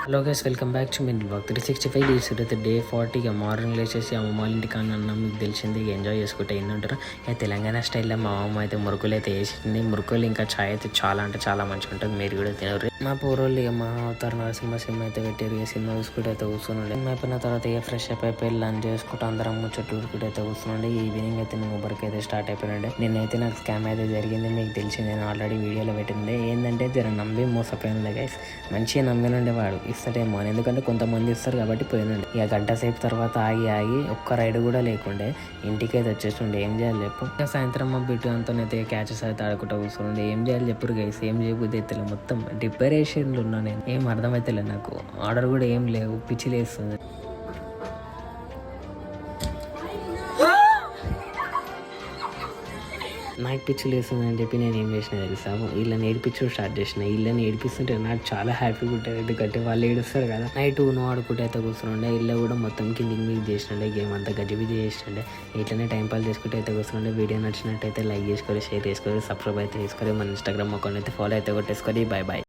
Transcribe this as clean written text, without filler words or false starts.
Hello guys, welcome back to మిన్ blog 365 days. అయితే day 40 ఇక మార్నింగ్ లేచేసి అమ్మ వాళ్ళ ఇంటికి అన్న మీకు తెలిసింది ఇక ఎంజాయ్ చేసుకుంటే ఏంటంటారు. ఇక తెలంగాణ స్టైల్లో మా అమ్మ అయితే మురుకులు అయితే వేసింది. మురుకులు ఇంకా ఛాయ్ అయితే చాలా అంటే చాలా మంచిగా ఉంటుంది. మీరు కూడా తినరు. మా పూర్వోళ్ళు ఇక మా అవతార నరసింహ సినిమా అయితే పెట్టారు. ఇక సినిమా చూసుకుంటే అయితే కూర్చున్నాడు. సినిమా అయిపోయిన తర్వాత ఇక ఫ్రెష్ అప్ అయిపోయి లంచ్ చేసుకుంటూ అందరం ముచ్చట్లు ఊరుకుంటే అయితే కూర్చున్నాడు. ఈవినింగ్ అయితే నేను ఊబర్కి అయితే స్టార్ట్ అయిపోయినాడు. నిన్నైతే నాకు స్కామ్ అయితే జరిగింది. మీకు తెలిసింది, నేను ఆల్రెడీ వీడియోలో పెట్టిండే. ఏంటంటే జర నమ్మి మోసపోయిన గైస్. మంచిగా నమ్మినుండే వాడు ఇస్తాడేమో అని, ఎందుకంటే కొంతమంది ఇస్తారు కాబట్టి పోయినండి. ఇక గంట సేపు తర్వాత ఆగి ఒక్క రైడ్ కూడా లేకుండే ఇంటికి అయితే వచ్చేస్తుండే. ఏం చేయాలి చెప్పు. ఇక సాయంత్రం మా బిడ్డ అంతనైతే క్యాచెస్ అయితే ఆడుకుంటూ కూర్చుండే. ఏం చేయాలి చెప్పురు గైస్, ఏం చేయబుద్ది అయితే మొత్తం డిప్రెషన్లు ఉన్నా. నేను ఏం అర్థమైతలే, నాకు ఆర్డర్ కూడా ఏం లేవు, పిచ్చి లేస్తుంది. నాకు పిచ్చి లేస్తుందని చెప్పి నేను ఏం చేసిన తెలుసా, వీళ్ళని ఏడిపించడం స్టార్ట్ చేసిన. వీళ్ళని ఏడిపిస్తుంటే నాకు చాలా హ్యాపీగా ఉంటుంది. ఎందుకంటే వాళ్ళు ఏడుస్తారు కదా. నైట్ నువ్వు ఆడుకుంటే అయితే కూర్చుండే. ఇల్లు కూడా మొత్తం కిందికి మీకు చేసినండే, గేమ్ అంతా గజిబిజి చేసినండే. ఇట్లనే టైం పాస్ చేసుకుంటే అయితే కూర్చుండే. వీడియో నచ్చినట్టయితే లైక్ చేసుకోవాలి, షేర్ చేసుకోవాలి, సబ్స్క్రైబ్ అయితే చేసుకోవాలి. మన ఇన్స్టాగ్రామ్ అకౌంట్ అయితే ఫాలో అయితే కొట్టేసుకోవాలి. Bye bye.